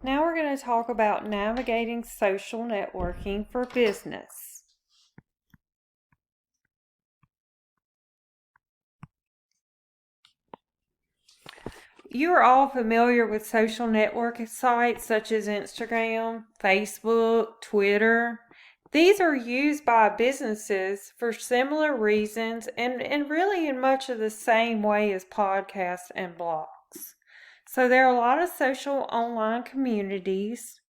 Now we're going to talk about navigating social networking for business. You are all familiar with social networking sites such as Instagram, Facebook, Twitter. These are used by businesses for similar reasons and really in much of the same way as podcasts and blogs. So there are a lot of social online communities,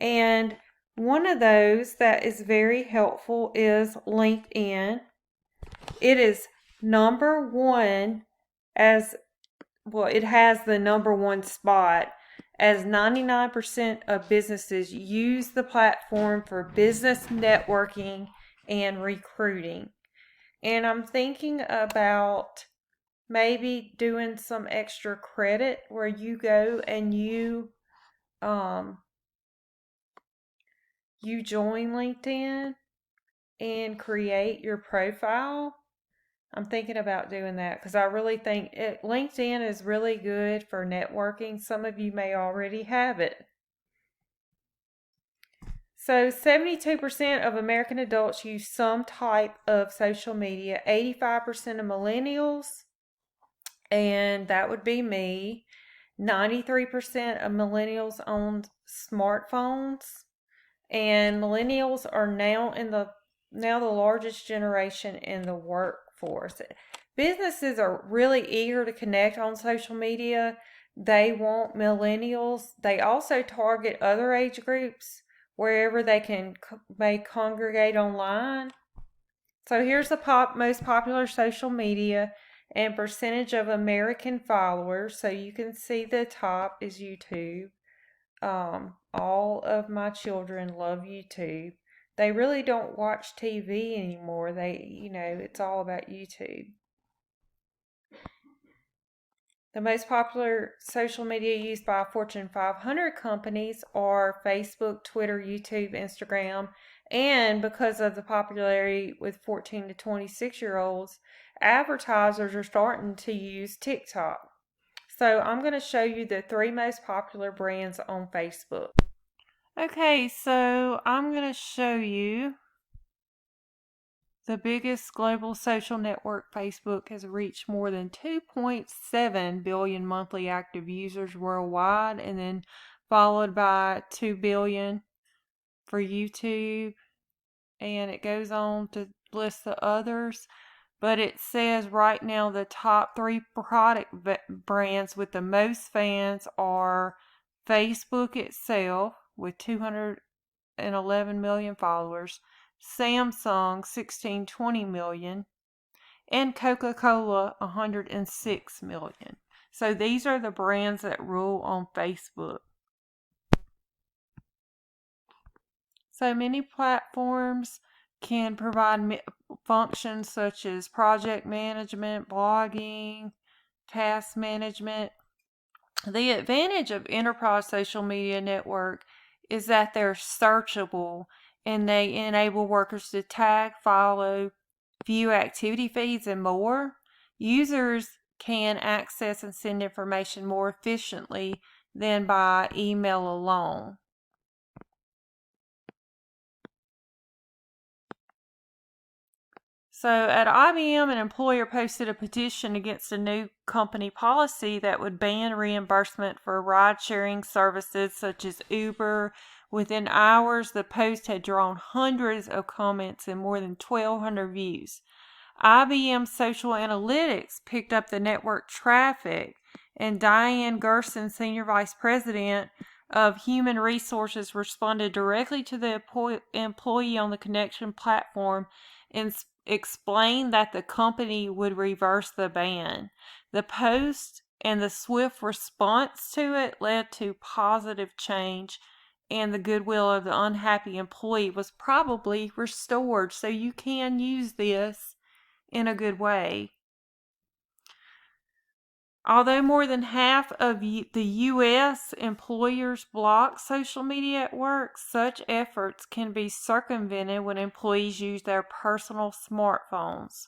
and one of those that is very helpful is LinkedIn. It is number one as well, it has the number one spot as 99% of businesses use the platform for business networking and recruiting. And I'm thinking about maybe doing some extra credit where you go and um you join LinkedIn and create your profile. I'm thinking about doing that because I really think LinkedIn is really good for networking. Some of you may already have it. So 72% of American adults use some type of social media. 85% of millennials, and that would be me. 93% of millennials own smartphones, and millennials are now the largest generation in the workforce. Businesses are really eager to connect on social media. They want millennials. They also target other age groups wherever may congregate online. So here's the most popular social media and percentage of American followers. So you can see the top is YouTube. All of my children love YouTube. They really don't watch TV anymore. It's all about YouTube. The most popular social media used by Fortune 500 companies are Facebook, Twitter, YouTube, Instagram, and because of the popularity with 14 to 26-year-olds, advertisers are starting to use TikTok. So I'm going to show you the three most popular brands on Facebook. Okay, so I'm going to show you the biggest global social network. Facebook has reached more than 2.7 billion monthly active users worldwide, and then followed by 2 billion for YouTube, and it goes on to list the others. But it says right now the top three product brands with the most fans are Facebook itself with 211 million followers, Samsung 16-20 million, and Coca-Cola 106 million. So these are the brands that rule on Facebook. So many platforms can provide functions such as project management, blogging, task management. The advantage of enterprise social media network is that they're searchable and they enable workers to tag, follow, view activity feeds, and more. Users can access and send information more efficiently than by email alone. So at IBM, an employer posted a petition against a new company policy that would ban reimbursement for ride-sharing services such as Uber. Within hours, the post had drawn hundreds of comments and more than 1,200 views. IBM Social Analytics picked up the network traffic, and Diane Gerson, Senior Vice President of Human Resources, responded directly to the employee on the Connection platform and explained that the company would reverse the ban. The post and the swift response to it led to positive change, and the goodwill of the unhappy employee was probably restored. So you can use this in a good way. Although more than half of the U.S. employers block social media at work, such efforts can be circumvented when employees use their personal smartphones.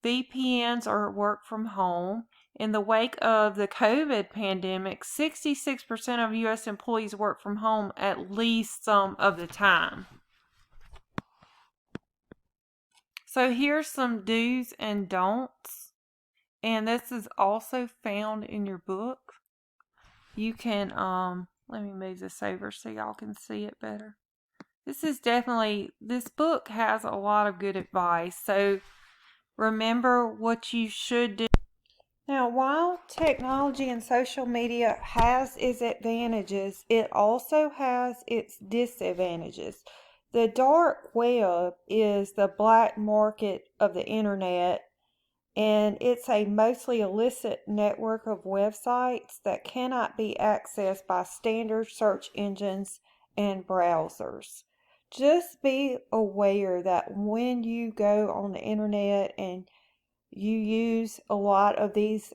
VPNs or work from home, In the wake of the COVID pandemic, 66% of U.S. employees work from home at least some of the time. So here's some do's and don'ts. And this is also found in your book. You can, let me move this over so y'all can see it better. This book has a lot of good advice. So remember what you should do. Now, while technology and social media has its advantages, it also has its disadvantages. The dark web is the black market of the internet, and it's a mostly illicit network of websites that cannot be accessed by standard search engines and browsers. Just be aware that when you go on the internet and you use a lot of these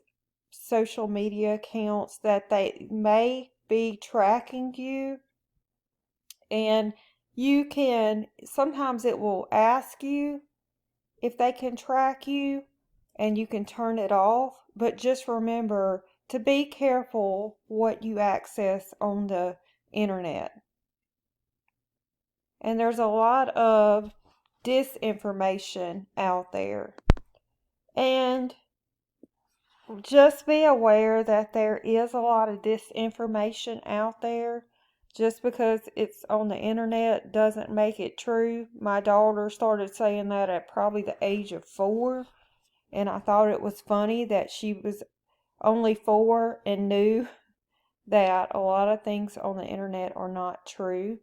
social media accounts, that they may be tracking you, and sometimes it will ask you if they can track you, and you can turn it off. But just remember to be careful what you access on the internet. And there's a lot of disinformation out there. And just be aware that there is a lot of disinformation out there. Just because it's on the internet doesn't make it true. My daughter started saying that at probably the age of 4. And I thought it was funny that she was only 4 and knew that a lot of things on the internet are not true.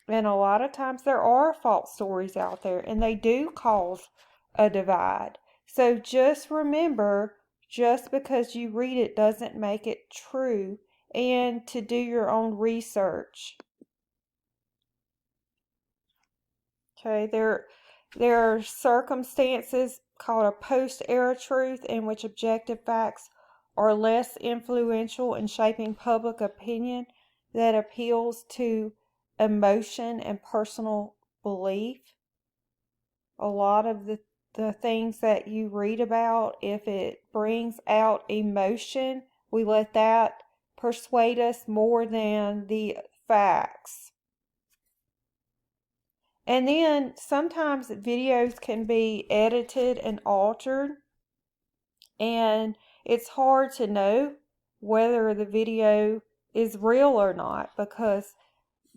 And a lot of times there are false stories out there, and they do cause a divide. So just remember, just because you read it doesn't make it true, and to do your own research. Okay, there are circumstances called a post-era truth in which objective facts are less influential in shaping public opinion that appeals to emotion and personal belief. A lot of the things that you read about, if it brings out emotion, we let that persuade us more than the facts. And then sometimes videos can be edited and altered, and it's hard to know whether the video is real or not, because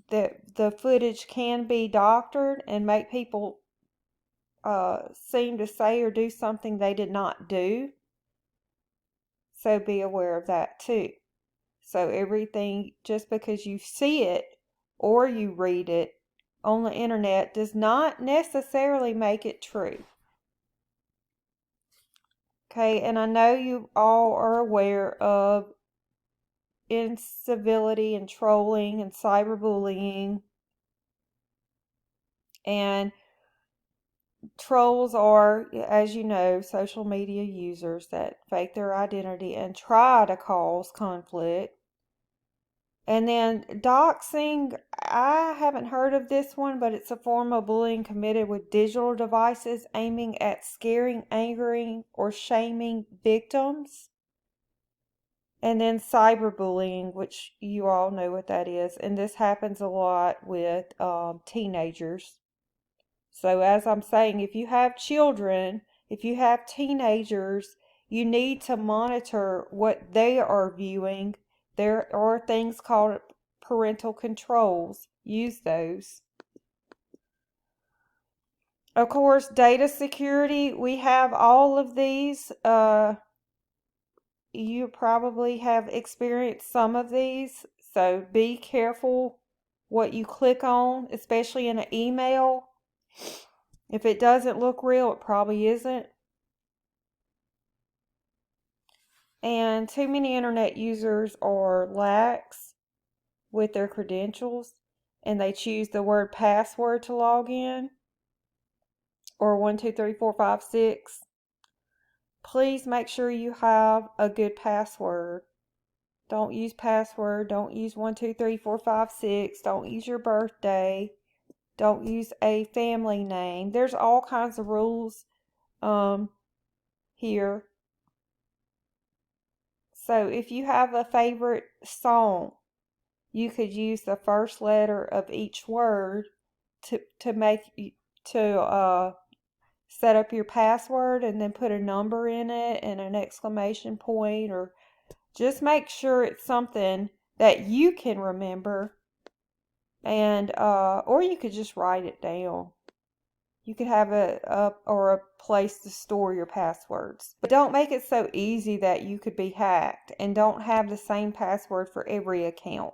the footage can be doctored and make people seem to say or do something they did not do. So be aware of that too. So everything, just because you see it or you read it on the internet, does not necessarily make it true. Okay, and I know you all are aware of incivility and trolling and cyberbullying. And trolls are, as you know, social media users that fake their identity and try to cause conflict. And then doxing, I haven't heard of this one, but it's a form of bullying committed with digital devices aiming at scaring, angering, or shaming victims. And then cyberbullying, which you all know what that is. And this happens a lot with teenagers. So as I'm saying, if you have children, if you have teenagers, you need to monitor what they are viewing. There are things called parental controls. Use those. Of course, data security, we have all of these. You probably have experienced some of these. So be careful what you click on, especially in an email. If it doesn't look real, it probably isn't. And too many internet users are lax with their credentials, and they choose the word password to log in, or 123456. Please make sure you have a good password. Don't use password. Don't use 123456. Don't use your birthday. Don't use a family name. There's all kinds of rules here. So if you have a favorite song, you could use the first letter of each word to make to set up your password, and then put a number in it and an exclamation point, or just make sure it's something that you can remember, and or you could just write it down. You could have a place to store your passwords. But don't make it so easy that you could be hacked, and don't have the same password for every account.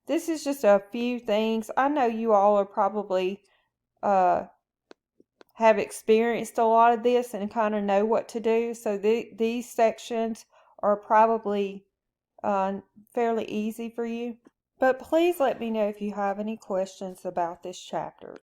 This is just a few things. I know you all are probably have experienced a lot of this and kind of know what to do. So these sections are probably fairly easy for you. But please let me know if you have any questions about this chapter.